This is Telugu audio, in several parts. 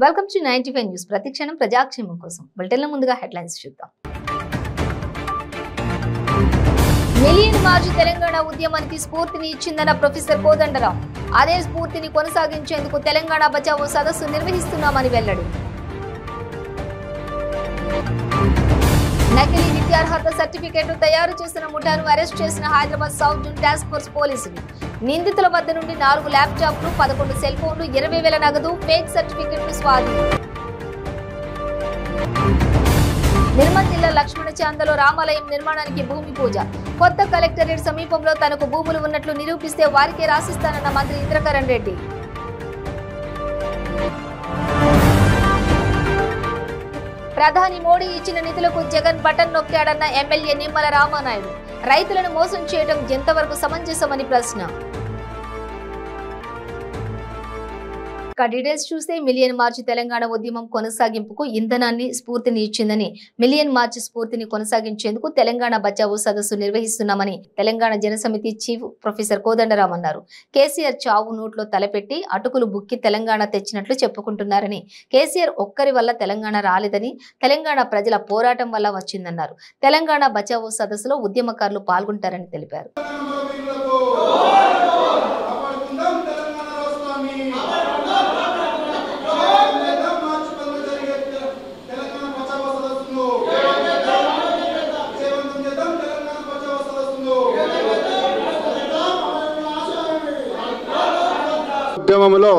Welcome to 95 news. ప్రతిక్షణం ప్రజాక్షేమం కోసం బులెటిన్ల ముందుగా హెడ్లైన్స్ చూద్దాం. మిలియన్ మార్చ్ తెలంగాణ ఉద్యమానికి స్ఫూర్తిని ఇచ్చిందన్న ప్రొఫెసర్ కోదండరాం. అదే స్ఫూర్తిని కొనసాగించేందుకు తెలంగాణ బచావో సదస్సు నిర్వహిస్తున్నామని వెల్లడి. నకిలీ విద్యార్హత సర్టిఫికేట్ తయారు చేసిన ముఠాను అరెస్ట్ చేసిన Hyderabad south zone task force పోలీసులు. నిందితుల వద్ద నుండి 4 ల్యాప్టాప్లు, 11 సెల్ ఫోన్లు, 20,000 నగదు, ఫేక్ సర్టిఫికెట్లు స్వాధీనం. నిర్మల్ జిల్లా లక్ష్మణ చాందలో రామాలయం నిర్మాణానికి భూమి పూజ. కొత్త కలెక్టరేట్ సమీపంలో తనకు భూములు ఉన్నట్లు నిరూపిస్తే వారికే రాసిస్తానన్న మంత్రి ఇంద్రకరణ్ రెడ్డి. ప్రధాని మోడీ ఇచ్చిన నిధులకు జగన్ బటన్ నొక్కాడన్న ఎమ్మెల్యే నిమ్మల రామానాయుడు. రైతులను మోసం చేయడం ఎంతవరకు సమంజసమని ప్రశ్న. డీటెయిల్స్ చూస్తే మిలియన్ మార్చ్ తెలంగాణ ఉద్యమం కొనసాగింపుకు ఇంధనాన్ని స్ఫూర్తిని ఇచ్చిందని, మిలియన్ మార్చ్ స్ఫూర్తిని కొనసాగించేందుకు తెలంగాణ బచావో సదస్సు నిర్వహిస్తున్నామని తెలంగాణ జనసమితి చీఫ్ ప్రొఫెసర్ కోదండరాం అన్నారు. కేసీఆర్ చావు నోట్లో తలపెట్టి అటుకులు బుక్కి తెలంగాణ తెచ్చినట్లు చెప్పుకుంటున్నారని, కేసీఆర్ ఒక్కరి వల్ల తెలంగాణ రాలేదని, తెలంగాణ ప్రజల పోరాటం వల్ల వచ్చిందన్నారు. తెలంగాణ బచావో సదస్సులో ఉద్యమకారులు పాల్గొంటారని తెలిపారు. ఉద్యమంలో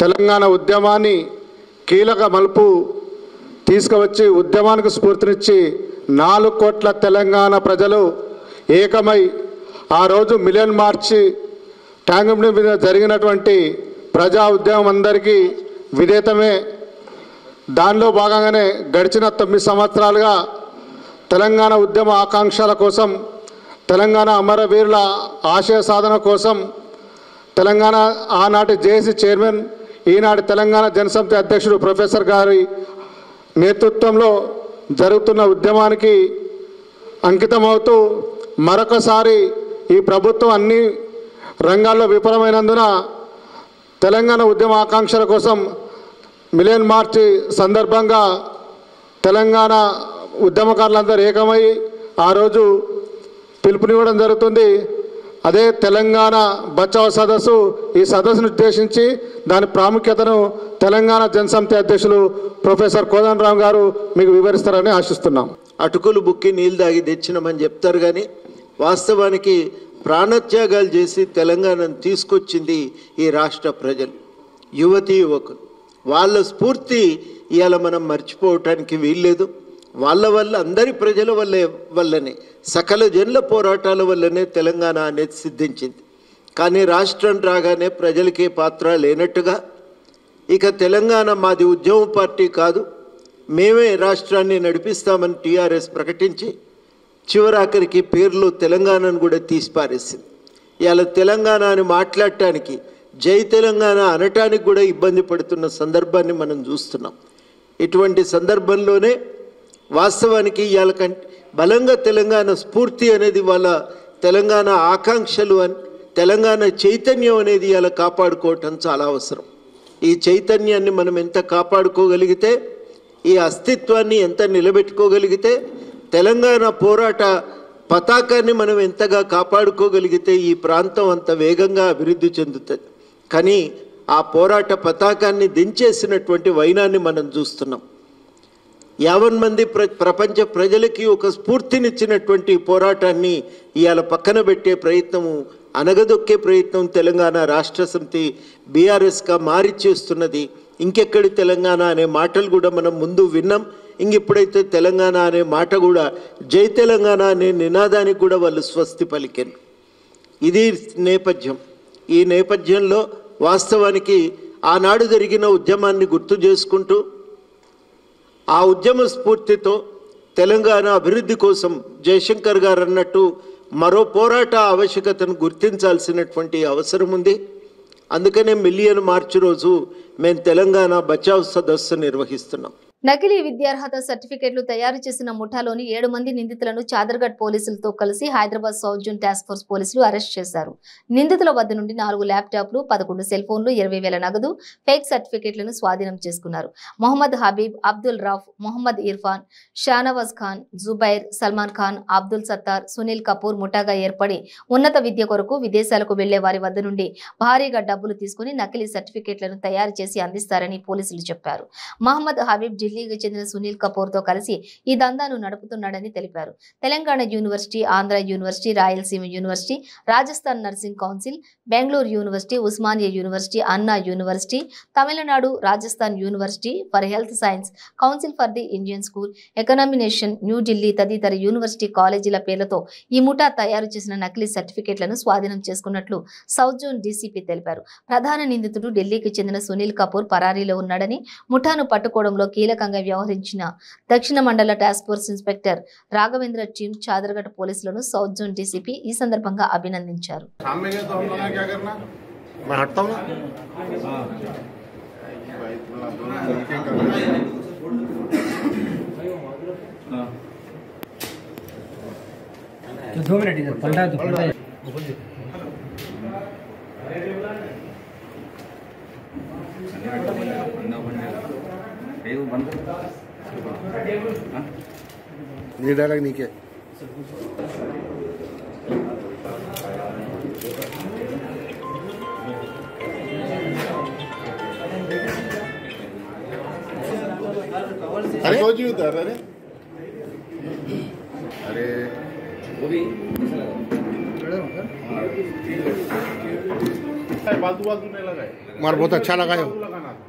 తెలంగాణ ఉద్యమాన్ని కీలక మలుపు తీసుకువచ్చి ఉద్యమానికి స్ఫూర్తినిచ్చి 4 కోట్ల తెలంగాణ ప్రజలు ఏకమై ఆ రోజు మిలియన్ మార్చి ట్యాంక్ మీద జరిగినటువంటి ప్రజా ఉద్యమం అందరికీ విధేయతమే. దానిలో భాగంగానే గడిచిన 9 సంవత్సరాలుగా తెలంగాణ ఉద్యమ ఆకాంక్షల కోసం, తెలంగాణ అమరవీరుల ఆశయ సాధన కోసం తెలంగాణ ఆనాటి జేఏసీ చైర్మన్, ఈనాటి తెలంగాణ జనసమితి అధ్యక్షుడు ప్రొఫెసర్ గారి నేతృత్వంలో జరుగుతున్న ఉద్యమానికి అంకితమవుతూ మరొకసారి ఈ ప్రభుత్వం అన్ని రంగాల్లో విఫలమైనందున తెలంగాణ ఉద్యమ ఆకాంక్షల కోసం మిలియన్ మార్చి సందర్భంగా తెలంగాణ ఉద్యమకారులందరూ ఏకమై ఆ రోజు పిలుపునివ్వడం జరుగుతుంది. అదే తెలంగాణ బచావో సదస్సు. ఈ సదస్సును ఉద్దేశించి దాని ప్రాముఖ్యతను తెలంగాణ జనసమితి అధ్యక్షులు ప్రొఫెసర్ కోదండరాం గారు మీకు వివరిస్తారని ఆశిస్తున్నాం. అటుకులు బుక్కి నీళ్ళు దాగి తెచ్చినామని చెప్తారు, కానీ వాస్తవానికి ప్రాణత్యాగాలు చేసి తెలంగాణను తీసుకొచ్చింది ఈ రాష్ట్ర ప్రజలు, యువతీ యువకులు. వాళ్ళ స్ఫూర్తి ఇవాళ మనం మర్చిపోవటానికి వీల్లేదు. వాళ్ళ వల్ల, అందరి ప్రజల వల్లనే, సకల జనుల పోరాటాల వల్లనే తెలంగాణ అనేది సిద్ధించింది. కానీ రాష్ట్రం రాగానే ప్రజలకే పాత్ర లేనట్టుగా, ఇక తెలంగాణ మాది ఉద్యమ పార్టీ కాదు, మేమే రాష్ట్రాన్ని నడిపిస్తామని టీఆర్ఎస్ ప్రకటించి చివరాఖరికి పేర్లు తెలంగాణను కూడా తీసిపారేసింది. ఇవాళ తెలంగాణ అని మాట్లాడటానికి, జై తెలంగాణ అనటానికి కూడా ఇబ్బంది పడుతున్న సందర్భాన్ని మనం చూస్తున్నాం. ఇటువంటి సందర్భంలోనే వాస్తవానికి ఇవాళ బలంగా తెలంగాణ స్ఫూర్తి అనేది వాళ్ళ తెలంగాణ ఆకాంక్షలు అని, తెలంగాణ చైతన్యం అనేది ఇవాళ కాపాడుకోవటం చాలా అవసరం. ఈ చైతన్యాన్ని మనం ఎంత కాపాడుకోగలిగితే, ఈ అస్తిత్వాన్ని ఎంత నిలబెట్టుకోగలిగితే, తెలంగాణ పోరాట పతాకాన్ని మనం ఎంతగా కాపాడుకోగలిగితే ఈ ప్రాంతం అంత వేగంగా అభివృద్ధి చెందుతుంది. కానీ ఆ పోరాట పతాకాన్ని దించేసినటువంటి వైనాన్ని మనం చూస్తున్నాం. 50 మంది ప్రపంచ ప్రజలకి ఒక స్ఫూర్తినిచ్చినటువంటి పోరాటాన్ని ఇవాళ పక్కన పెట్టే ప్రయత్నము, అనగదొక్కే ప్రయత్నం తెలంగాణ రాష్ట్ర సమితి బీఆర్ఎస్గా మారి చేస్తున్నది. ఇంకెక్కడి తెలంగాణ అనే మాటలు కూడా మనం ముందు విన్నాం. ఇంకెప్పుడైతే తెలంగాణ అనే మాట కూడా జై తెలంగాణ అనే నినాదానికి కూడా వాళ్ళు స్వస్తి పలికారు. ఇది నేపథ్యం. ఈ నేపథ్యంలో వాస్తవానికి ఆనాడు జరిగిన ఉద్యమాన్ని గుర్తు చేసుకుంటూ, ఆ ఉద్యమ స్ఫూర్తితో తెలంగాణ అభివృద్ధి కోసం జయశంకర్ గారు అన్నట్టు మరో పోరాట ఆవశ్యకతను గుర్తించాల్సినటువంటి అవసరం ఉంది. అందుకనే మిలియన్ మార్చి రోజు మేము తెలంగాణ బచావ్ సదస్సు నిర్వహిస్తున్నాం. నకిలీ విద్యార్హత సర్టిఫికెట్లు తయారు చేసిన ముఠాలోని 7 మంది నిందితులను చాదర్ఘట్ పోలీసులతో కలిసి Hyderabad south zone task force పోలీసులు అరెస్ట్ చేశారు. నిందితుల వద్ద నుండి 4 ల్యాప్టాప్లు, 11 సెల్ ఫోన్లు, 20,000 నగదు, ఫేక్ సర్టిఫికెట్లను స్వాధీనం చేసుకున్నారు. మొహమ్మద్ హబీబ్, అబ్దుల్ రౌఫ్, మొహమ్మద్ ఇర్ఫాన్, షానవాజ్ ఖాన్, జుబైర్, సల్మాన్ ఖాన్, అబ్దుల్ సత్తార్, సునీల్ కపూర్ ముఠాగా ఏర్పడి ఉన్నత విద్య కొరకు విదేశాలకు వెళ్లే వారి వద్ద నుండి భారీగా డబ్బులు తీసుకుని నకిలీ సర్టిఫికెట్లను తయారు చేసి అందిస్తారని పోలీసులు చెప్పారు. మహమ్మద్ హబీబ్ ఢిల్లీకి చెందిన సునీల్ కపూర్ తో కలిసి ఈ దందాను నడుపుతున్నాడని తెలిపారు. Telangana university, Andhra university, Rayalaseema university, Rajasthan nursing council, Bengaluru university, Osmania university, Anna university, Tamil Nadu Rajasthan university for health science, council for the Indian school examination, New Delhi తదితర యూనివర్సిటీ కాలేజీల పేర్లతో ఈ ముఠా తయారు చేసిన నకిలీ సర్టిఫికెట్లను స్వాధీనం చేసుకున్నట్లు సౌత్ జోన్ డీసీపీ తెలిపారు. ప్రధాన నిందితుడు ఢిల్లీకి చెందిన సునీల్ కపూర్ పరారీలో ఉన్నాడని, ముఠాను పట్టుకోవడంలో కీలకంగా వ్యవహరించిన దక్షిణ మండల task force inspector Raghavendra team Chaderghat పోలీసులను సౌత్ జోన్ డీసీపీ ఈ సందర్భంగా అభినందించారు. ये डायलॉग नहीं क्या अरे उधर अरे वो भी फालतू नहीं लगाए मार बहुत अच्छा लगाए हो,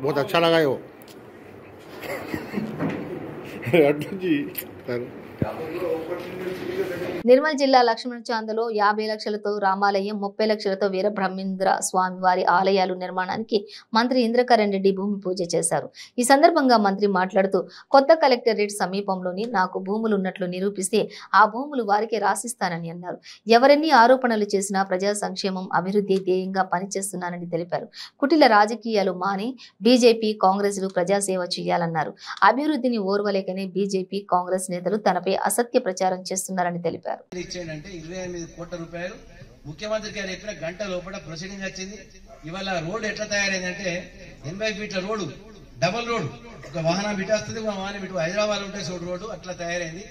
बहुत अच्छा लगाए हो जी। నిర్మల్ జిల్లా లక్ష్మణ చాందలో 50 లక్షలతో రామాలయం, 30 లక్షలతో వీరబ్రహ్మేంద్ర స్వామి వారి ఆలయాలు నిర్మాణానికి మంత్రి ఇంద్రకరణ్ రెడ్డి భూమి పూజ చేశారు. ఈ సందర్భంగా మంత్రి మాట్లాడుతూ, కొత్త కలెక్టరేట్ సమీపంలోని నాకు భూములు ఉన్నట్లు నిరూపిస్తే ఆ భూములు వారికి రాసిస్తానని అన్నారు. ఎవరెన్ని ఆరోపణలు చేసినా ప్రజా సంక్షేమం, అభివృద్ధి ధ్యేయంగా పనిచేస్తున్నానని తెలిపారు. కుటిల రాజకీయాలు మాని బీజేపీ, కాంగ్రెస్లు ప్రజాసేవ చేయాలన్నారు. అభివృద్ధిని ఓర్వలేకనే బీజేపీ, కాంగ్రెస్ నేతలు తనపై అసత్య ప్రచారం చేస్తున్నారని తెలిపారు. 28 కోట్ల రూపాయలు ముఖ్యమంత్రి గారు చెప్పిన గంట లోపల ప్రొసీడింగ్ వచ్చింది. ఇవాళ రోడ్ ఎట్లా తయారైందంటే 80 ఫీట్ల రోడ్డు, డబల్ రోడ్, ఒక వాహనం ఇటు వస్తుంది, ఒక వాహనం ఇటు హైదరాబాద్ ఉంటే సోడు రోడ్డు అట్లా తయారైంది.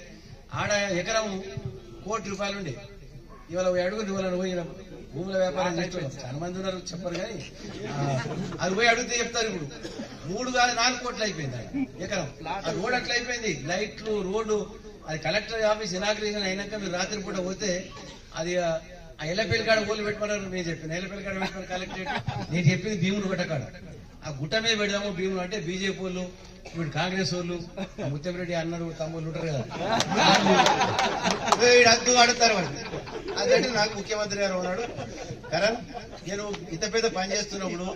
ఆడ ఎకరం ₹1 కోటి ఉండే. ఇవాళ అడుగుంది, ఇవాళ పోయిన భూముల వ్యాపారం చేస్తున్నారు, చాలా మంది ఉన్నారు చెప్పరు కానీ అది పోయి అడిగితే చెప్తారు. ఇప్పుడు 3 కాదు 4 కోట్లు అయిపోయింది ఎకరం. ఆ రోడ్ అట్లా అయిపోయింది, లైట్లు, రోడ్డు. అది కలెక్టర్ ఆఫీస్ ఇనాగ్రేషన్ అయినాక మీరు రాత్రి పూట పోతే అది ఆ ఎల్లపల్లి కాడ ఊళ్ళు పెట్టుకున్నారు. నేను చెప్పిన ఎల్లపల్లి కాడ పెట్టుకున్నారు కలెక్టరేట్. నేను చెప్పింది భీములు పెట్టకాడ ఆ గుట్ట మీద పెడదాము భీములు అంటే బీజేపీ వాళ్ళు, ఇప్పుడు కాంగ్రెస్ వాళ్ళు, ముత్యంరెడ్డి అన్నారు తమ్ముళ్ళు ఉంటారు కదా, అద్దు ఆడుతారు వాళ్ళు. అదంటే నాకు ముఖ్యమంత్రి గారు ఉన్నాడు. కరణ్, నేను ఇంత పెద్ద పని చేస్తున్నప్పుడు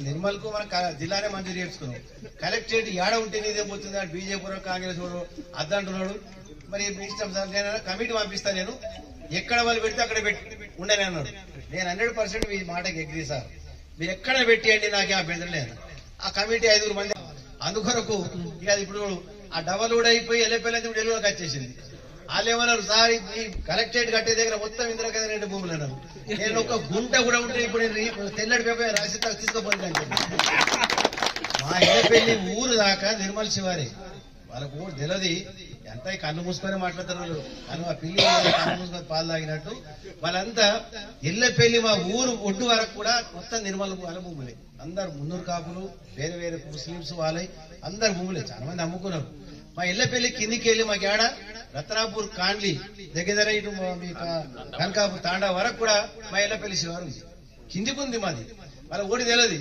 నిర్మల్కు మన జిల్లానే మంజూరు చేసుకున్నాం. కలెక్టరేట్ ఏడ ఉంటే నీదే పోతుంది, బీజేపీ కాంగ్రెస్ వాడు అద్దంటున్నాడు. మరి మీ ఇష్టం సార్, నేను కమిటీ పంపిస్తాను, నేను ఎక్కడ వాళ్ళు పెడితే అక్కడ పెట్టి ఉండని అన్నాడు. నేను 100% మీ మాటకి ఎగ్రీ సార్, మీరు ఎక్కడ పెట్టియండి, నాకే అభ్యంతరం లేదు. ఆ కమిటీ 5 మంది. అందుకొరకు ఇక ఇప్పుడు ఆ డబల్ కూడా అయిపోయి ఎల్లపల్లి ఇప్పుడు ఎల్లులోకి వచ్చేసింది. వాళ్ళు ఏమన్నారు, సార్ ఈ కలెక్టరేట్ కట్టే దగ్గర మొత్తం ఇందిరాగాంధీ రెడ్డి భూములు అన్నారు. నేను ఒక గుంట కూడా ఉంటే ఇప్పుడు నేను తెల్లడి పేపర్ రాసి తీసుకోపోయింది అని చెప్పి. మా ఎల్లపల్లి ఊరు దాకా నిర్మల్ శివారి వాళ్ళకు తెలియదు. ఎంత కన్ను మూసుకొని మాట్లాడతారు వాళ్ళు. కానీ మా పిల్లి కన్ను మూసుకొని పాలు తాగినట్టు వాళ్ళంతా ఎల్లపల్లి మా ఊరు ఒడ్డు వరకు కూడా మొత్తం నిర్మల్ వాళ్ళ భూములే. అందరు మున్నూరు కాపులు, వేరే వేరే ముస్లింస్ వాళ్ళే, అందరు భూములే. చాలా మంది అమ్ముకున్నారు. మా ఎల్లపల్లి కిందికి వెళ్ళి మాకు ఏడ రత్నాపూర్, కాండ్లీ దగ్గర ఇటు కనకాపూర్, తాండా వరకు కూడా మా ఎల్లపల్లి శివారు కిందికి ఉంది మాది. వాళ్ళ ఓడి తెలియదు.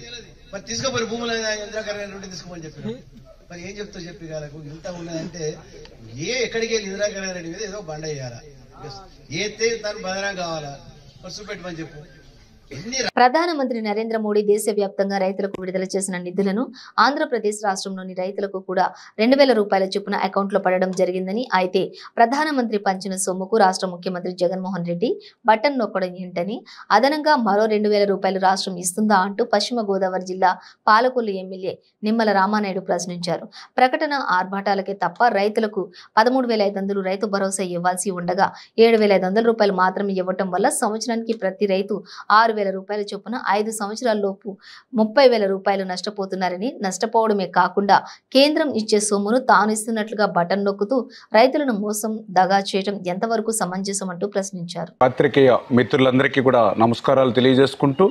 మరి తీసుకుపోయి భూములు ఇందిరాకరణ్ రెడ్డి తీసుకోమని చెప్పారు. మరి ఏం చెప్తావు చెప్పి కాలకు ఇంత ఉన్నదంటే ఎక్కడికి వెళ్ళి ఇందిరాకరణ్ రెడ్డి మీద ఏదో బండ వేయాలా, ఏతే దాన్ని బదనం కావాలా, ఖర్చు పెట్టమని చెప్పు. ప్రధానమంత్రి నరేంద్ర మోడీ దేశవ్యాప్తంగా రైతులకు విడుదల చేసిన నిధులను ఆంధ్రప్రదేశ్ రాష్ట్రంలోని రైతులకు కూడా 2,000 రూపాయల చొప్పున అకౌంట్లో పడడం జరిగిందని, అయితే ప్రధానమంత్రి పంచిన సొమ్ముకు రాష్ట్ర ముఖ్యమంత్రి జగన్మోహన్ రెడ్డి బటన్ నొక్కడం ఏంటని, అదనంగా మరో 2,000 రూపాయలు రాష్ట్రం ఇస్తుందా అంటూ పశ్చిమ గోదావరి జిల్లా పాలకొల్లు ఎమ్మెల్యే నిమ్మల రామానాయుడు ప్రశ్నించారు. ప్రకటన ఆర్భాటాలకే తప్ప రైతులకు 13,500 రైతు భరోసా ఇవ్వాల్సి ఉండగా 7,500 రూపాయలు మాత్రమే ఇవ్వటం వల్ల సంవత్సరానికి ప్రతి రైతు 6,000 రూపాయల చొప్పున 5 సంవత్సరాల్లోపు 30,000 రూపాయలు నష్టపోతున్నారని, నష్టపోవడమే కాకుండా కేంద్రం ఇచ్చే సొమ్మును తాను ఇస్తున్నట్లుగా బటన్ నొక్కుతూ రైతులను మోసం దగా చేయడం ఎంతవరకు సమంజసం అంటూ ప్రశ్నించారు. పత్రికేయ మిత్రులందరికీ కూడా నమస్కారాలు తెలియజేసుకుంటూ,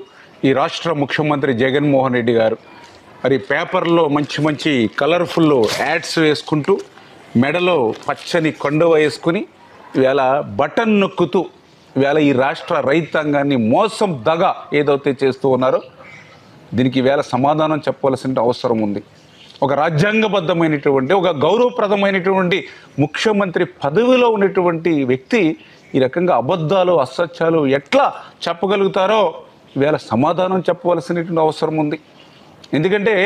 ఈ రాష్ట్ర ముఖ్యమంత్రి జగన్మోహన్ రెడ్డి గారు మరి పేపర్లో మంచి మంచి కలర్ఫుల్ యాడ్స్ వేసుకుంటూ మెడలో పచ్చని కొండవ వేసుకుని ఇవాళ బటన్ నొక్కుతూ ఇవాళ ఈ రాష్ట్ర రైతాంగాన్ని మోసం దగ ఏదైతే చేస్తూ ఉన్నారో దీనికి ఇవాళ సమాధానం చెప్పవలసిన అవసరం ఉంది. ఒక రాజ్యాంగబద్ధమైనటువంటి, ఒక గౌరవప్రదమైనటువంటి ముఖ్యమంత్రి పదవిలో ఉన్నటువంటి వ్యక్తి ఈ రకంగా అబద్ధాలు, అసత్యాలు ఎట్లా చెప్పగలుగుతారో ఇవాళ సమాధానం చెప్పవలసినటువంటి అవసరం ఉంది. ఎందుకంటే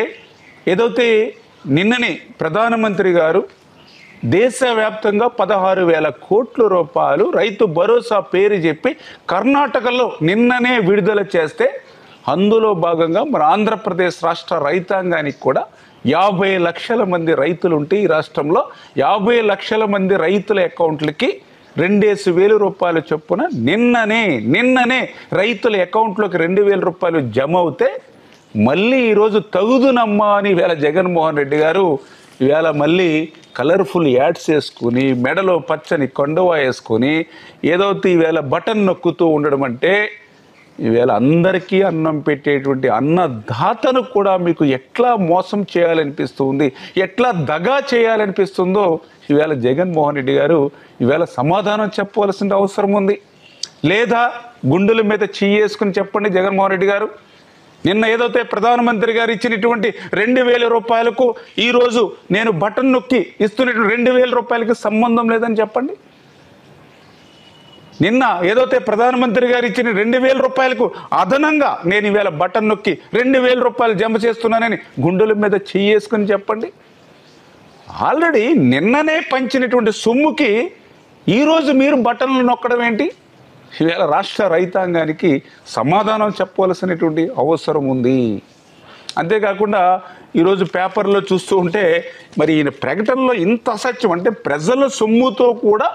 ఏదైతే నిన్ననే ప్రధానమంత్రి గారు దేశవ్యాప్తంగా 16,000 కోట్ల రూపాయలు రైతు భరోసా పేరు చెప్పి కర్ణాటకలో నిన్ననే విడుదల చేస్తే, అందులో భాగంగా మన ఆంధ్రప్రదేశ్ రాష్ట్ర రైతాంగానికి కూడా 50 లక్షల మంది రైతులు ఉంటే ఈ రాష్ట్రంలో 50 లక్షల మంది రైతుల అకౌంట్లకి 2,000 రూపాయల చొప్పున నిన్ననే రైతుల అకౌంట్లోకి 2,000 రూపాయలు జమ అవుతే, మళ్ళీ ఈరోజు తగుదునమ్మా అని ఈవేళ జగన్మోహన్ రెడ్డి గారు ఈవేళ మళ్ళీ కలర్ఫుల్ యాడ్స్ వేసుకుని మెడలో పచ్చని కొండవ వేసుకొని ఏదైతే ఈవేళ బటన్ నొక్కుతూ ఉండడం అంటే, ఈవేళ అందరికీ అన్నం పెట్టేటువంటి అన్నదాతను కూడా మీకు ఎట్లా మోసం చేయాలనిపిస్తుంది, ఎట్లా దగా చేయాలనిపిస్తుందో ఈవేళ జగన్మోహన్ రెడ్డి గారు ఈవేళ సమాధానం చెప్పవలసిన అవసరం ఉంది. లేదా గుండెల మీద చెయ్యేసుకుని చెప్పండి జగన్మోహన్ రెడ్డి గారు, నిన్న ఏదైతే ప్రధానమంత్రి గారు ఇచ్చినటువంటి 2,000 రూపాయలకు ఈరోజు నేను బటన్ నొక్కి ఇస్తున్నటువంటి 2,000 రూపాయలకి సంబంధం లేదని చెప్పండి. నిన్న ఏదైతే ప్రధానమంత్రి గారు ఇచ్చిన 2,000 రూపాయలకు అదనంగా నేను ఈవేళ బటన్ నొక్కి 2,000 రూపాయలు జమ చేస్తున్నానని గుండెల మీద చెయ్యేసుకుని చెప్పండి. ఆల్రెడీ నిన్ననే పంచినటువంటి సొమ్ముకి ఈరోజు మీరు బటన్లు నొక్కడం ఏంటి? ఈవేళ రాష్ట్ర రైతాంగానికి సమాధానం చెప్పవలసినటువంటి అవసరం ఉంది. అంతేకాకుండా ఈరోజు పేపర్లో చూస్తూ ఉంటే మరి ఈయన ప్రకటనలో ఇంత అసత్యం, అంటే ప్రజల సొమ్ముతో కూడా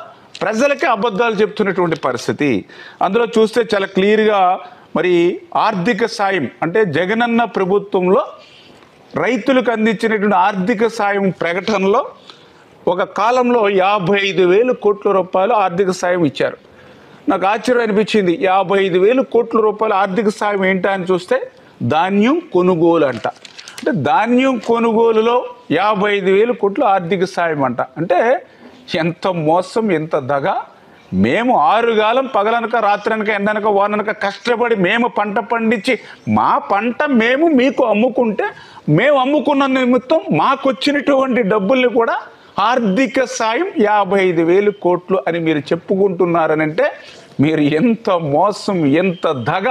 ప్రజలకే అబద్ధాలు చెప్తున్నటువంటి పరిస్థితి. అందులో చూస్తే చాలా క్లియర్గా మరి ఆర్థిక సాయం, అంటే జగనన్న ప్రభుత్వంలో రైతులకు అందించినటువంటి ఆర్థిక సాయం ప్రకటనలో ఒక కాలంలో 55,000 కోట్ల రూపాయలు ఆర్థిక సాయం ఇచ్చారు. నాకు ఆశ్చర్యం అనిపించింది. 55,000 కోట్ల రూపాయల ఆర్థిక సాయం ఏంటా అని చూస్తే ధాన్యం కొనుగోలు అంట. అంటే ధాన్యం కొనుగోలులో 55,000 కోట్ల ఆర్థిక సాయం అంట. అంటే ఎంత మోసం, ఎంత దగ. మేము 6 కాలం పగలనక రాత్రనక ఎండనక వాననక కష్టపడి మేము పంట పండించి మా పంట మేము మీకు అమ్ముకుంటే, మేము అమ్ముకున్న నిమిత్తం మాకు వచ్చినటువంటి డబ్బుల్ని కూడా ఆర్థిక సాయం 55,000 కోట్లు అని మీరు చెప్పుకుంటున్నారనంటే మీరు ఎంత మోసం, ఎంత దగ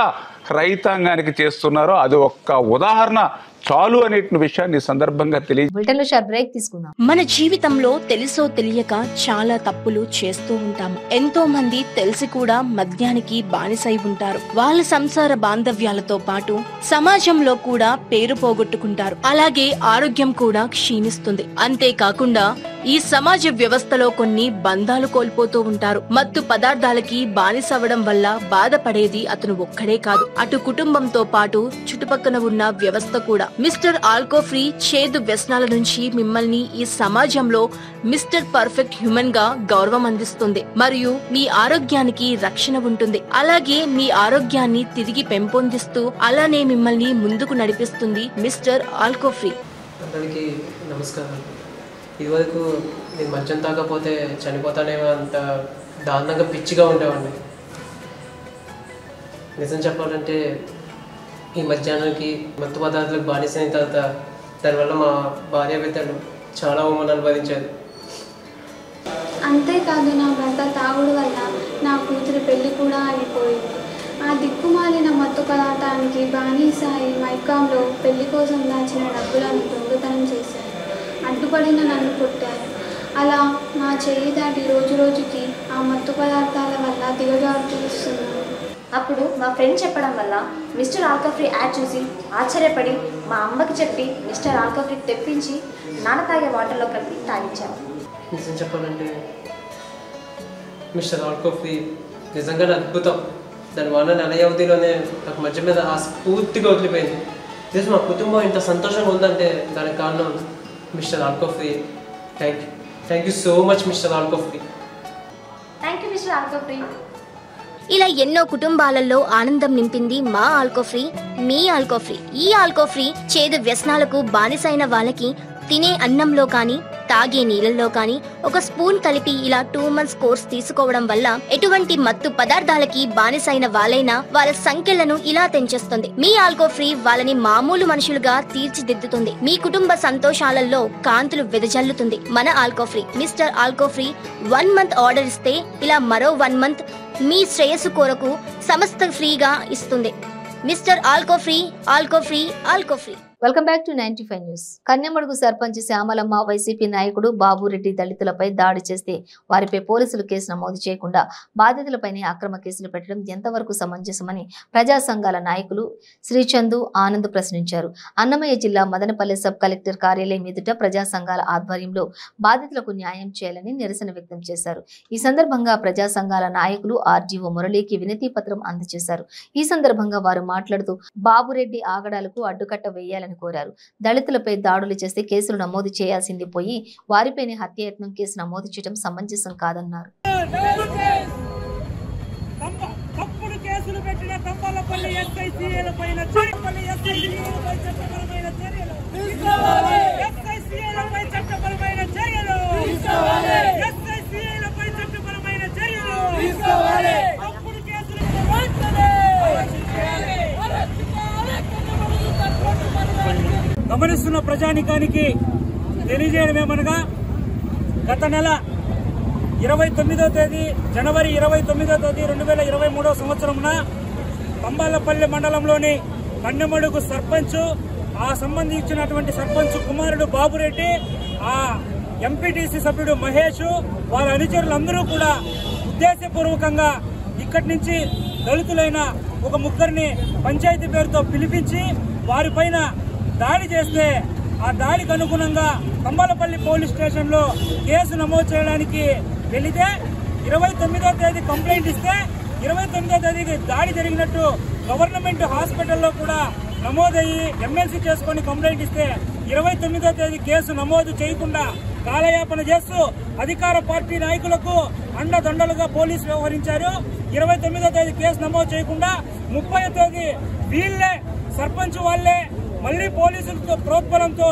రైతాంగానికి చేస్తున్నారో అది ఒక్క ఉదాహరణ చాలు అనే విషయాన్ని సందర్భంగా తీసుకుందాం. మన జీవితంలో తెలుసో తెలియక చాలా తప్పులు చేస్తూ ఉంటాము. ఎంతో మంది తెలిసి కూడా మద్యానికి బానిసై ఉంటారు. వాళ్ళ సంసార బాంధవ్యాలతో పాటు సమాజంలో కూడా పేరు పోగొట్టుకుంటారు. అలాగే ఆరోగ్యం కూడా క్షీణిస్తుంది. అంతేకాకుండా ఈ సమాజ వ్యవస్థలో కొన్ని బంధాలు కోల్పోతూ ఉంటారు. మత్తు పదార్థాలకి బానిసవడం వల్ల బాధపడేది అతను ఒక్కడే కాదు, అటు కుటుంబంతో పాటు చుట్టుపక్కల ఉన్న వ్యవస్థ కూడా. మిస్టర్ ఆల్కో ఫ్రీ చేదు వ్యసనాల నుంచి మిమ్మల్ని ఈ సమాజంలో మిస్టర్ పర్ఫెక్ట్ హ్యూమన్ గా గౌరవం అందిస్తుంది మరియు మీ ఆరోగ్యానికి రక్షణ ఉంటుంది. అలాగే మీ ఆరోగ్యాన్ని తిరిగి పెంపొందిస్తూ అలానే మిమ్మల్ని ముందుకు నడిపిస్తుంది మిస్టర్ ఆల్కో ఫ్రీ. అందరికీ నమస్కారం. ఇదివరకు నేను మద్యం తాగకపోతే చనిపోతానేమో అంత దారుణంగా పిచ్చిగా ఉండేవాడిని. నిజం చెప్పాలంటే ఈ మధ్యాహ్నానికి మత్తు పదార్థాలకు బానిసైన తర్వాత దానివల్ల మా భార్య బిడ్డలు చాలా అవమానాలు అనుభవించారు. అంతేకాదు నా భర్త తాగుడు వల్ల నా కూతురి పెళ్లి కూడా అయిపోయింది. ఆ దిక్కుమాలిన మత్తు పదార్థానికి బానిసాయి మైకాంలో పెళ్లి కోసం దాచిన డబ్బులను దొంగతనం చేశారు. అడ్డుపడిన నన్ను కొట్టారు. అలా నా చేయి దాటి రోజు రోజుకి ఆ మత్తు పదార్థాల వల్ల దిగజారుతున్నాను. అప్పుడు మా ఫ్రెండ్ చెప్పడం వల్ల మిస్టర్ ఆల్కఫ్రీ యాడ్ చూసి ఆశ్చర్యపడి మా అమ్మకి చెప్పి మిస్టర్ ఆల్కఫ్రీ తెప్పించి నాన్న తాగే వాటర్లో కలిపి తాగించాము. నిజం చెప్పాలంటే మిస్టర్ ఆల్కఫ్రీ నిజంగా అద్భుతం. దానివల్ల నెల వ్యవధిలోనే నాకు మధ్య మీద ఆ స్ఫూర్తిగా వదిలిపోయింది. ఇది మా కుటుంబం ఇంత సంతోషంగా ఉందంటే దానికి కారణం mister Alcofree. Thank you so much mister Alcofree. Thank you mister Alcofree. ఇలా ఎన్నో కుటుంబాలలో ఆనందం నింపింది మా ఆల్కోఫ్రీ, మీ ఆల్కోఫ్రీ. ఈ ఆల్కోఫ్రీ చేదు వ్యసనాలకు బానిసైన వాళ్ళకి తినే అన్నంలో కానీ తాగే నీళ్ళల్లో కానీ ఒక స్పూన్ కలిపి ఇలా 2 months కోర్స్ తీసుకోవడం వల్ల ఎటువంటి మత్తు పదార్థాలకి బానిసైన వాళ్ళైనా వాళ్ళ సంఖ్యలను ఇలా తెంచేస్తుంది. మీ ఆల్కోఫ్రీ వాళ్ళని మామూలు మనుషులుగా తీర్చిదిద్దుతుంది. మీ కుటుంబ సంతోషాలలో కాంతులు వెదజల్లుతుంది. మన ఆల్కోఫ్రీ మిస్టర్ ఆల్కోఫ్రీ 1 month ఆర్డర్ ఇస్తే ఇలా మరో 1 month మీ శ్రేయస్సు కొరకు సమస్త ఫ్రీగా ఇస్తుంది. Mister Alcofree, Alcofree, Alcofree. Welcome back to 95 news. Kanyamadugu sarpanch Shyamalamma YCP నాయకుడు బాబురెడ్డి దళితులపై దాడి చేస్తే వారిపై పోలీసులు కేసు నమోదు చేయకుండా బాధితులపైనే అక్రమ కేసులు పెట్టడం ఎంతవరకు సమంజసమని ప్రజా సంఘాల నాయకులు శ్రీచందు ఆనంద్ ప్రశ్నించారు. అన్నమయ్య జిల్లా మదనపల్లె సబ్ కలెక్టర్ కార్యాలయం ఎదుట ప్రజా సంఘాల ఆధ్వర్యంలో బాధితులకు న్యాయం చేయాలని నిరసన వ్యక్తం చేశారు. ఈ సందర్భంగా ప్రజా సంఘాల నాయకులు ఆర్డీఓ మురళికి వినతి పత్రం అందజేశారు. ఈ సందర్భంగా వారు మాట్లాడుతూ బాబురెడ్డి ఆగడాలకు అడ్డుకట్ట వేయాలని కోరారు. దళితులపై దాడులు చేస్తే కేసులు నమోదు చేయాల్సింది పోయి వారిపైనే హత్యాయత్నం కేసు నమోదు చేయడం సమంజసం కాదన్నారు. గమనిస్తున్న ప్రజానికానికి తెలియజేయడమేమనగా గత నెల 29వ తేదీ జనవరి 29వ తేదీ 2023వ సంవత్సరంన తంబాలపల్లి మండలంలోని కన్నెమడుగు సర్పంచ్, ఆ సంబంధించినటువంటి సర్పంచ్ కుమారుడు బాబురెడ్డి, ఆ ఎంపీటీసీ సభ్యుడు మహేష్, వారి అనుచరులందరూ కూడా ఉద్దేశపూర్వకంగా ఇక్కడి నుంచి దళితులైన ఒక ముగ్గురిని పంచాయతీ పేరుతో పిలిపించి వారిపైన దాడి చేస్తే ఆ దాడికి అనుగుణంగా తంబాలపల్లి పోలీస్ స్టేషన్ లో కేసు నమోదు చేయడానికి వెళితే 29వ తేదీ కంప్లైంట్ ఇస్తే 29వ తేదీకి దాడి జరిగినట్టు గవర్నమెంట్ హాస్పిటల్లో కూడా నమోదయ్యి ఎమ్మెల్సీ చేసుకుని కంప్లైంట్ ఇస్తే 29వ తేదీ కేసు నమోదు చేయకుండా కాలయాపన చేస్తూ అధికార పార్టీ నాయకులకు అండదండలుగా పోలీసు వ్యవహరించారు. 29వ తేదీ కేసు నమోదు చేయకుండా 30వ తేదీ వీళ్లే సర్పంచ్ వాళ్లే మళ్లీ పోలీసులతో ప్రోత్బలంతో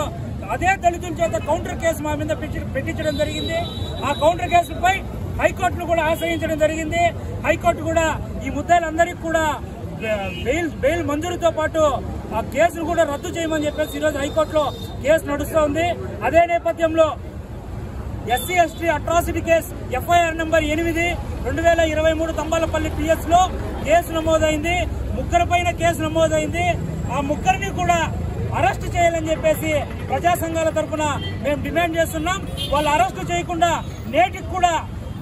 అదే దళితుల చేత కౌంటర్ కేసు మా మీద పెట్టించడం జరిగింది. ఆ కౌంటర్ కేసులపై హైకోర్టును కూడా ఆశ్రయించడం జరిగింది. హైకోర్టు కూడా ఈ ముద్దాయిలందరికీ కూడా బెయిల్ మంజూరుతో పాటు ఆ కేసును కూడా రద్దు చేయమని చెప్పేసి ఈరోజు హైకోర్టులో కేసు నడుస్తూ ఉంది. అదే నేపథ్యంలో SC ST atrocity case FIR number 8 2023 Thamballapalle PS లో కేసు నమోదైంది. ముగ్గురిపైన కేసు నమోదైంది. ఆ ముగ్గురిని కూడా అరెస్ట్ చేయాలని చెప్పేసి ప్రజా సంఘాల తరఫున మేము డిమాండ్ చేస్తున్నాం. వాళ్ళు అరెస్ట్ చేయకుండా నేటికి కూడా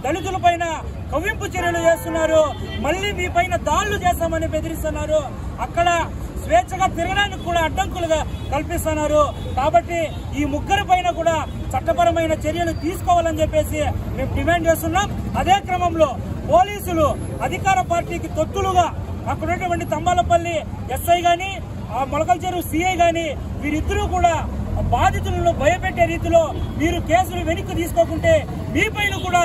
దళితుల పైన కవ్వింపు చర్యలు చేస్తున్నారు. మళ్లీ మీ పైన దాడులు చేస్తామని బెదిరిస్తున్నారు. అక్కడ స్వేచ్ఛగా తిరగడానికి కూడా అడ్డంకులుగా కల్పిస్తున్నారు. కాబట్టి ఈ ముగ్గురి పైన కూడా చట్టపరమైన చర్యలు తీసుకోవాలని చెప్పేసి మేము డిమాండ్ చేస్తున్నాం. అదే క్రమంలో పోలీసులు అధికార పార్టీకి తొత్తులుగా అక్కడ ఉన్నటువంటి తంబాలపల్లి ఎస్ఐ గాని, ఆ మొలకల చెరువు సిఐ గాని వీరిద్దరూ కూడా బాధితులను భయపెట్టే రీతిలో మీరు కేసులు వెనక్కి తీసుకోకుంటే మీ పైన కూడా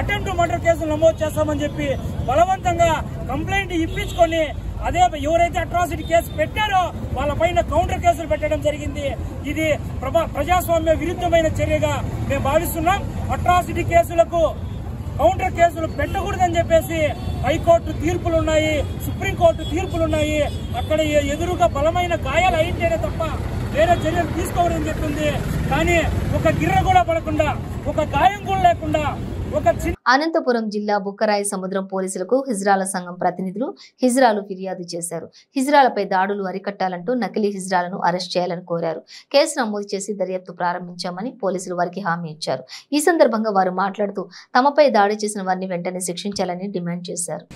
అటెంప్ట్ మర్డర్ కేసులు నమోదు చేస్తామని చెప్పి బలవంతంగా కంప్లైంట్ ఇప్పించుకొని అదే ఎవరైతే అట్రాసిటీ కేసు పెట్టారో వాళ్ళ పైన కౌంటర్ కేసులు పెట్టడం జరిగింది. ఇది ప్రజాస్వామ్య విరుద్ధమైన చర్యగా మేము భావిస్తున్నాం. అట్రాసిటీ కేసులకు కౌంటర్ కేసులు పెట్టకూడదని చెప్పేసి హైకోర్టు తీర్పులున్నాయి, సుప్రీంకోర్టు తీర్పులున్నాయి. అక్కడ ఎదురుగా బలమైన గాయాలు అయింటేనే తప్ప వేరే చర్యలు తీసుకోవాలని చెప్తుంది. కానీ ఒక గిర్ర కూడా పడకుండా, ఒక గాయం కూడా లేకుండా అనంతపురం జిల్లా బుక్కరాయి సముద్రం పోలీసులకు హిజ్రాల సంఘం ప్రతినిధులు హిజ్రాలు ఫిర్యాదు చేశారు. హిజ్రాలపై దాడులు అరికట్టాలంటూ నకిలీ హిజ్రాలను అరెస్ట్ చేయాలని కోరారు. కేసు నమోదు చేసి దర్యాప్తు ప్రారంభించామని పోలీసులు వారికి హామీ ఇచ్చారు. ఈ సందర్భంగా వారు మాట్లాడుతూ తమపై దాడి చేసిన వారిని వెంటనే శిక్షించాలని డిమాండ్ చేశారు.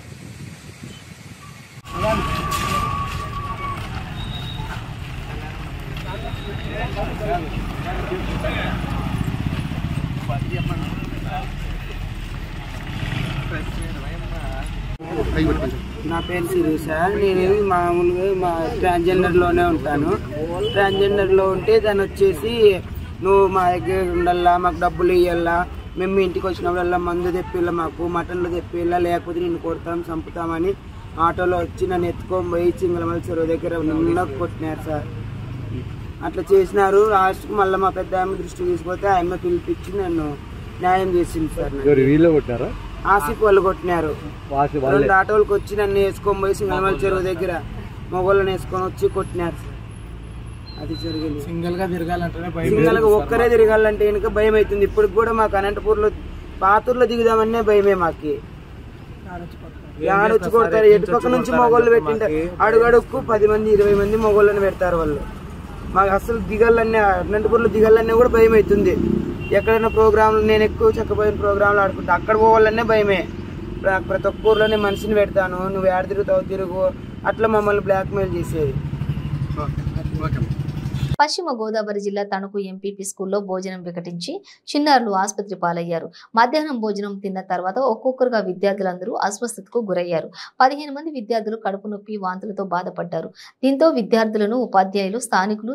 నా పేరు శిరీష. నేను మామూలుగా మా ట్రాన్స్జెండర్లోనే ఉంటాను. ట్రాన్స్జెండర్లో ఉంటే దాన్ని వచ్చేసి నువ్వు మా దగ్గర ఉండాలా, మాకు డబ్బులు ఇవ్వాలా, మేము ఇంటికి వచ్చినప్పుడల్లా మందు తెప్పిల్లా, మాకు మటన్లు తెప్పిల్లా, లేకపోతే నిన్ను కొడతాం చంపుతామని ఆటోలో వచ్చి నన్ను ఎత్తుకొని పోయి చింగళమల చెరువు దగ్గర నిన్న కొట్టినారు సార్. అట్లా చేసినారు. లాస్ట్కి మళ్ళీ మా పెద్ద ఆమె దృష్టి తీసుకొస్తే ఆమె పిలిపించి నన్ను న్యాయం చేసింది సార్. ఆసిఫ్ వాళ్ళు కొట్టినారు. 2 ఆటోలకు వచ్చి నన్ను వేసుకొని పోయి సింగళమల చెరువు దగ్గర మొగోళ్ళని వేసుకొని వచ్చి కొట్టినారు సార్. అది జరిగింది. సింగల్గా ఒక్కరే తిరగాలంటే వెనుక భయం అవుతుంది. ఇప్పటికి కూడా మాకు అనంతపూర్లో పాతూరులో దిగుదామనే భయమే. మాకి ఆడొచ్చి కొడతారు. ఎటుపక్క నుంచి మొగోళ్ళు పెట్టింటారు. అడుగడుక్కు 10 మంది 20 మంది మొగోళ్ళని పెడతారు వాళ్ళు. మాకు అసలు దిగాలన్నీ అనంతపూర్లో దిగాలన్నీ కూడా భయం అవుతుంది. ఎక్కడైనా ప్రోగ్రాంలు నేను ఎక్కువ చక్కపోయిన ప్రోగ్రాంలు ఆడుకుంటా, అక్కడ పోవాలనే భయమే. ప్రతి ఒక్క ఊర్లోనే మనిషిని పెడతాను, నువ్వు ఏడ తిరుగుతావు తిరుగు, అట్లా మమ్మల్ని బ్లాక్మెయిల్ చేసేది. పశ్చిమ గోదావరి జిల్లా తణుకు ఎంపీపీ స్కూల్లో భోజనం వికటించి చిన్నారులు ఆసుపత్రి పాలయ్యారు. మధ్యాహ్నం భోజనం తిన్న తర్వాత ఒక్కొక్కరుగా విద్యార్థులందరూ అస్వస్థతకు గురయ్యారు. 15 మంది విద్యార్థులు కడుపు నొప్పి వాంతులతో బాధపడ్డారు. దీంతో విద్యార్థులను ఉపాధ్యాయులు స్థానికులు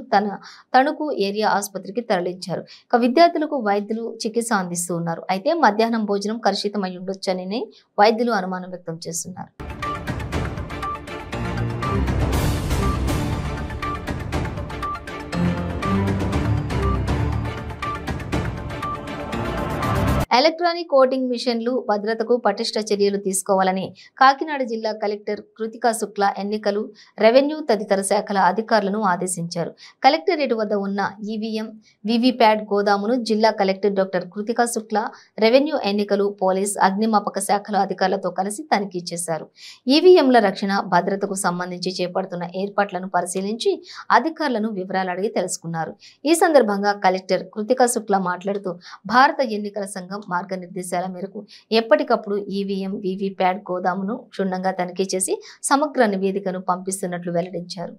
తణుకు ఏరియా ఆసుపత్రికి తరలించారు. ఇక విద్యార్థులకు వైద్యులు చికిత్స అందిస్తూ ఉన్నారు. అయితే మధ్యాహ్నం భోజనం కలుషితమై ఉండొచ్చని వైద్యులు అనుమానం వ్యక్తం చేస్తున్నారు. ఎలక్ట్రానిక్ ఓటింగ్ మిషన్లు భద్రతకు పటిష్ట చర్యలు తీసుకోవాలని కాకినాడ జిల్లా కలెక్టర్ కృతికా శుక్లా ఎన్నికలు, రెవెన్యూ తదితర శాఖల అధికారులను ఆదేశించారు. కలెక్టరేట్ వద్ద ఉన్న ఈవీఎం, వీవీప్యాట్ గోదామును జిల్లా collector doctor Kritika Shukla revenue, ఎన్నికలు, పోలీస్, అగ్నిమాపక శాఖల అధికారులతో కలిసి తనిఖీ చేశారు. ఈవీఎంల రక్షణ, భద్రతకు సంబంధించి చేపడుతున్న ఏర్పాట్లను పరిశీలించి అధికారులను వివరాలు అడిగి తెలుసుకున్నారు. ఈ సందర్భంగా కలెక్టర్ కృతికా శుక్లా మాట్లాడుతూ భారత ఎన్నికల సంఘం మార్గనిర్దేశాల మేరకు ఎప్పటికప్పుడు ఈవీఎం, వీవీప్యాట్ గోదామును క్షుణ్ణంగా తనిఖీ చేసి సమగ్ర నివేదికను పంపిస్తున్నట్లు వెల్లడించారు.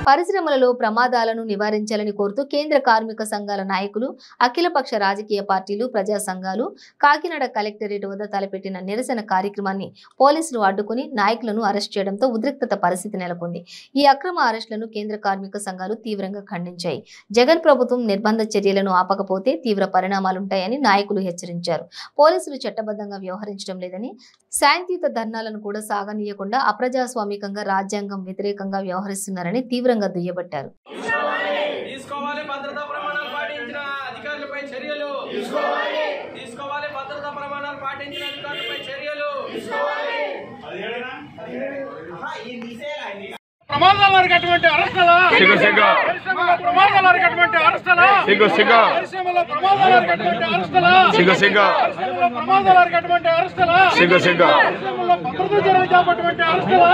పరిశ్రమలలో ప్రమాదాలను నివారించాలని కోరుతూ కేంద్ర కార్మిక సంఘాల నాయకులు, అఖిలపక్ష రాజకీయ పార్టీలు, ప్రజా సంఘాలు కాకినాడ కలెక్టరేట్ వద్ద తలపెట్టిన నిరసన కార్యక్రమాన్ని పోలీసులు అడ్డుకుని నాయకులను అరెస్ట్ చేయడంతో ఉద్రిక్తత పరిస్థితి నెలకొంది. ఈ అక్రమ అరెస్టులను కేంద్ర కార్మిక సంఘాలు తీవ్రంగా ఖండించాయి. జగన్ ప్రభుత్వం నిర్బంధ చర్యలను ఆపకపోతే తీవ్ర పరిణామాలుంటాయని నాయకులు హెచ్చరించారు. పోలీసులు చట్టబద్ధంగా వ్యవహరించడం లేదని, శాంతియుత ధర్నాలను కూడా సాగనీయకుండా అప్రజాస్వామికంగా, రాజ్యాంగం వ్యతిరేకంగా వ్యవహరిస్తున్నారని తీవ్రంగా దుయ్యబట్టారు. ప్రమాదాలు అరికట్టమంటే అరెస్టులా? ప్రమాదాలు అరికట్టమంటే అరెస్టులా? ప్రమాదాలు అరికట్టమంటే అరెస్టులా? ప్రమాదాలు అరికట్టమంటే అరెస్టులా? భద్రతా చర్యలు చేపట్టమంటే అరెస్టులా?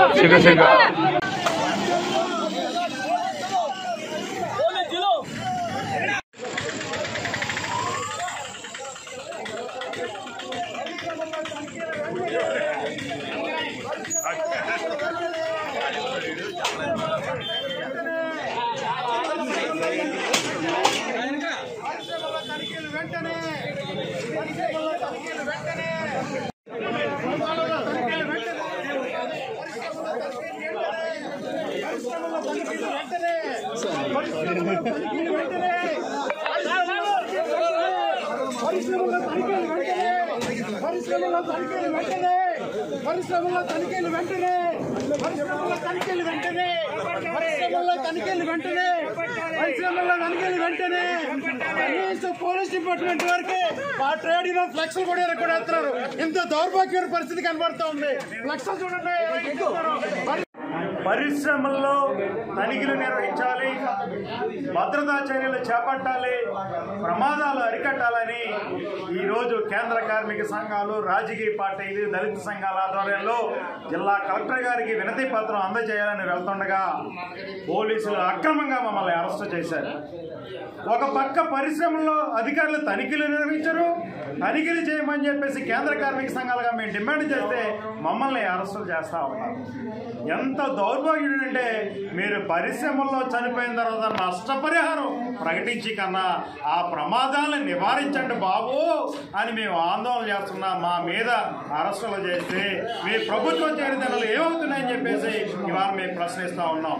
పరిశ్రమల్లో తనిఖీలు వెంటనే, పరిశ్రమల్లో తనిఖీలు వెంటనే, పరిశ్రమల్లో తనిఖీలు వెంటనే, పరిశ్రమల్లో తనిఖీలు వెంటనే. కనీసం పోలీస్ డిపార్ట్మెంట్ వరకు ఆ ట్రేడ్ యూనియన్ ఫ్లెక్స్లు కూడా ఎరగొడేస్తున్నారు. ఇంత దౌర్భాగ్యమైన పరిస్థితి కనబడుతూ ఉంది. ఫ్లెక్స్లు చూడండి. పరిశ్రమల్లో తనిఖీలు నిర్వహించాలి, భద్రతా చర్యలు చేపట్టాలి, ప్రమాదాలు అరికట్టాలని ఈరోజు కేంద్ర కార్మిక సంఘాలు, రాజకీయ పార్టీలు, దళిత సంఘాల ఆధ్వర్యంలో జిల్లా కలెక్టర్ గారికి వినతి పత్రం అందజేయాలని వెళ్తుండగా పోలీసులు అక్రమంగా మమ్మల్ని అరెస్టు చేశారు. ఒక పక్క పరిశ్రమల్లో అధికారులు తనిఖీలు నిర్వహించరు, తనిఖీలు చేయమని చెప్పేసి కేంద్ర కార్మిక సంఘాలుగా మేము డిమాండ్ చేస్తే మమ్మల్ని అరెస్టులు చేస్తా ఉన్నారు. ఎంత దౌర్భాగ్యుడు అంటే మీరు పరిశ్రమల్లో చనిపోయిన తర్వాత నష్టపరిహారం ప్రకటించి కన్నా ఆ ప్రమాదాలను నివారించండి బాబు అని మేము ఆందోళన చేస్తున్నాం. మా మీద అరెస్టులు చేస్తే మీ ప్రభుత్వం చేరిదనలు ఏమవుతున్నాయని చెప్పేసి ఇవాళ మేము ప్రశ్నిస్తా ఉన్నాం.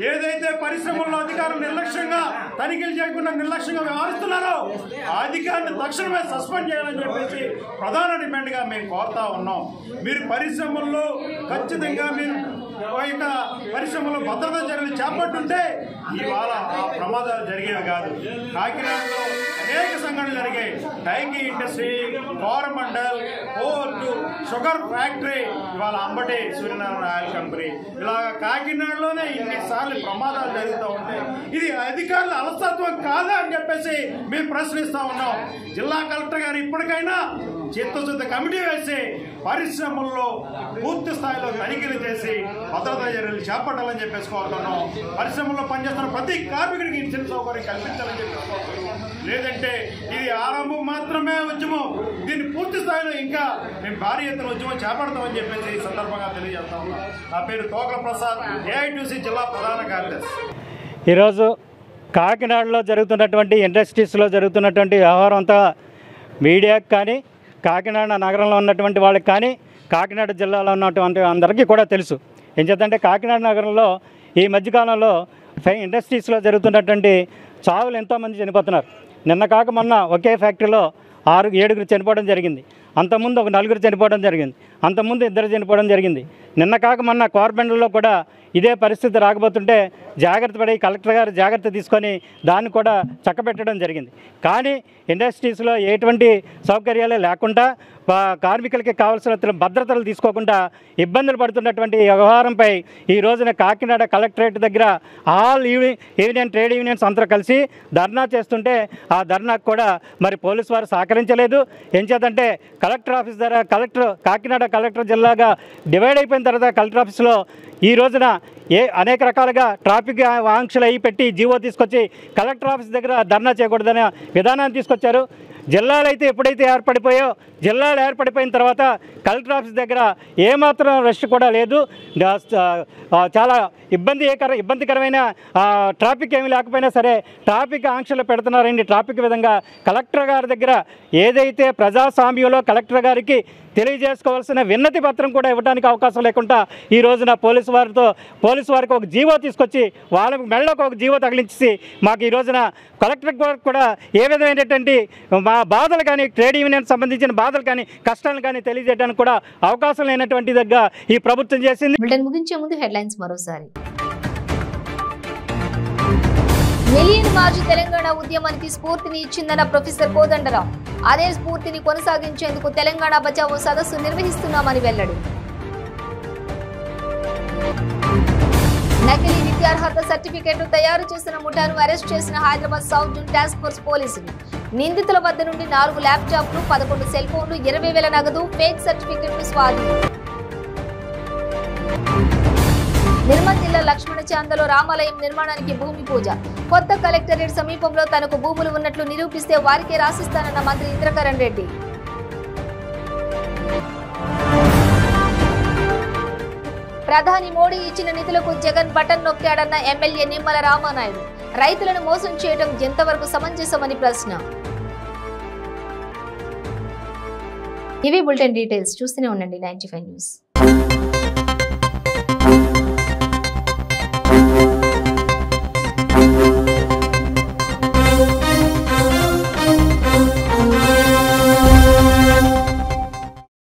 ఏదైతే పరిశ్రమల్లో అధికారులు నిర్లక్ష్యంగా తనిఖీలు చేయకుండా నిర్లక్ష్యంగా వ్యవహరిస్తున్నారో ఆ అధికారిని తక్షణమే సస్పెండ్ చేయాలని చెప్పేసి ప్రధాన డిమాండ్గా మేము కోరుతా ఉన్నాం. మీరు పరిశ్రమల్లో ఖచ్చితంగా మీరు పరిశ్రమలో భద్రతా చర్యలు చేపట్టుంటే ఇవాళ ఆ ప్రమాదాలు జరిగేవి కాదు. కాకినాడలో అనేక సంఘటనలు జరిగాయి. Dyeing industry, Coromandel, port, sugar factory, ఇవాళ అంబటి సూర్యనారాయణ ఆయిల్ కంపెనీ, ఇలా కాకినాడలోనే ఇన్నిసార్లు ప్రమాదాలు జరుగుతూ ఉంటాయి. ఇది అధికారుల అలసత్వం కాదా అని చెప్పేసి మేము ప్రశ్నిస్తా ఉన్నాం. జిల్లా కలెక్టర్ గారు ఇప్పటికైనా చిత్తశుద్ధ కమిటీ వేసి పరిశ్రమల్లో పూర్తి స్థాయిలో తనిఖీలు చేసి భద్రతా చర్యలు చేపట్టాలని చెప్పేసి కోరుతున్నాం. పరిశ్రమల్లో పనిచేస్తున్న ప్రతి కార్మికుడికి ఇన్సూరెన్స్ సౌకర్యం కల్పించాలని చెప్పేసి కోరుతున్నాం. లేదంటే ఇది ఆరంభం మాత్రమే ఉద్యమం, దీన్ని పూర్తి స్థాయిలో ఇంకా మేము భారీ ఎత్తున ఉద్యమం చేపడతామని చెప్పేసి ఈ సందర్భంగా తెలియజేస్తా ఉన్నాం. నా పేరు తోకల ప్రసాద్, ఏఐటీసీ జిల్లా ప్రధాన కార్యదర్శి. ఈరోజు కాకినాడలో జరుగుతున్నటువంటి ఇండస్ట్రీస్లో జరుగుతున్నటువంటి వ్యవహారం అంతా మీడియాకి కానీ, కాకినాడ నగరంలో ఉన్నటువంటి వాళ్ళకి కానీ, కాకినాడ జిల్లాలో ఉన్నటువంటి అందరికీ కూడా తెలుసు. ఏం చేద్దంటే కాకినాడ నగరంలో ఈ మధ్యకాలంలో ఇండస్ట్రీస్లో జరుగుతున్నటువంటి చావులు ఎంతోమంది చనిపోతున్నారు. నిన్న కాక మొన్న ఒకే ఫ్యాక్టరీలో 6-7 చనిపోవడం జరిగింది. అంతకుముందు ఒక 4 చనిపోవడం జరిగింది. అంతకుముందు 2 చనిపోవడం జరిగింది. నిన్న కాక మొన్న కోరబండలో కూడా ఇదే పరిస్థితి రాకపోతుంటే జాగ్రత్త పడి కలెక్టర్ గారు జాగ్రత్త తీసుకొని దాన్ని కూడా చక్కబెట్టడం జరిగింది. కానీ ఇండస్ట్రీస్లో ఎటువంటి సౌకర్యాలు లేకుండా కార్మికులకి కావాల్సిన భద్రతలు తీసుకోకుండా ఇబ్బందులు పడుతున్నటువంటి వ్యవహారంపై ఈ రోజున కాకినాడ కలెక్టరేట్ దగ్గర ఆల్ యూనియన్ ట్రేడ్ యూనియన్స్ అందరూ కలిసి ధర్నా చేస్తుంటే ఆ ధర్నాకు కూడా మరి పోలీసు వారు సహకరించలేదు. ఏం చేద్దంటే కలెక్టర్ ఆఫీస్ దగ్గర కాకినాడ కలెక్టర్ జిల్లాగా డివైడ్ అయిపోయిన తర్వాత కలెక్టర్ ఆఫీస్లో ఈ రోజున అనేక రకాలుగా ట్రాఫిక్ ఆంక్షలు అయి పెట్టి జీవో తీసుకొచ్చి కలెక్టర్ ఆఫీస్ దగ్గర ధర్నా చేయకూడదనే విధానాన్ని తీసుకొచ్చారు. జిల్లాలు అయితే ఎప్పుడైతే ఏర్పడిపోయో జిల్లాలు ఏర్పడిపోయిన తర్వాత కలెక్టర్ ఆఫీస్ దగ్గర ఏమాత్రం రష్ కూడా లేదు. చాలా ఇబ్బందికరమైన ట్రాఫిక్ ఏమి లేకపోయినా సరే ట్రాఫిక్ ఆంక్షలు పెడుతున్నారండి. ట్రాఫిక్ విధంగా కలెక్టర్ గారి దగ్గర ఏదైతే ప్రజాస్వామ్యంలో కలెక్టర్ గారికి తెలియజేసుకోవాల్సిన విన్నతి పత్రం కూడా ఇవ్వడానికి అవకాశం లేకుండా ఈ రోజున పోలీసు వారికి ఒక జీవో తీసుకొచ్చి వాళ్ళ మెడలోకి ఒక జీవో తగిలించి మాకు ఈ రోజున కలెక్టర్ కూడా ఏ విధమైనటువంటి మా బాధలు కానీ ట్రేడ్ యూనియన్ సంబంధించిన బాధలు కానీ కష్టాలు కానీ తెలియజేయడానికి కూడా అవకాశం లేనటువంటి దగ్గర ఈ ప్రభుత్వం చేసింది. బులెటిన్ ముగించే ముందు హెడ్లైన్స్ మరోసారి. మిలియన్ మార్చ్ తెలంగాణ ఉద్యమానికి స్ఫూర్తిని ఇచ్చిందన్న ప్రొఫెసర్ కోదండరాం. అదే స్ఫూర్తిని కొనసాగించేందుకు తెలంగాణ బచావో సదస్సు నిర్వహిస్తున్నామని వెల్లడి. నకిలీ విద్యార్హత సర్టిఫికేట్ తయారు చేసిన ముఠాను అరెస్ట్ చేసిన Hyderabad south zone task force పోలీసులు. నిందితుల వద్ద నుండి 4 ల్యాప్టాప్లు, 11 సెల్ ఫోన్లు, 20,000 నగదు, ఫేక్ సర్టిఫికెట్లు స్వాధీనం. నిర్మల్ జిల్లా లక్ష్మణ చాందలో రామాలయం నిర్మాణానికి భూమి పూజ. కొత్త కలెక్టరేట్ సమీపంలో తనకు భూములు ఉన్నట్లు నిరూపిస్తే వారికే రాసిస్తానన్న మంత్రి ఇంద్రకరణ్ రెడ్డి. ప్రధాని మోడీ ఇచ్చిన నిధులకు జగన్ బటన్ నొక్కాడన్న ఎమ్మెల్యే నిమ్మల రామానాయుడు. రైతులను మోసం చేయడం ఎంతవరకు సమంజసమని ప్రశ్న. ఇవి బులెటిన్ డీటెయిల్స్. చూస్తూనే ఉండండి 95 న్యూస్.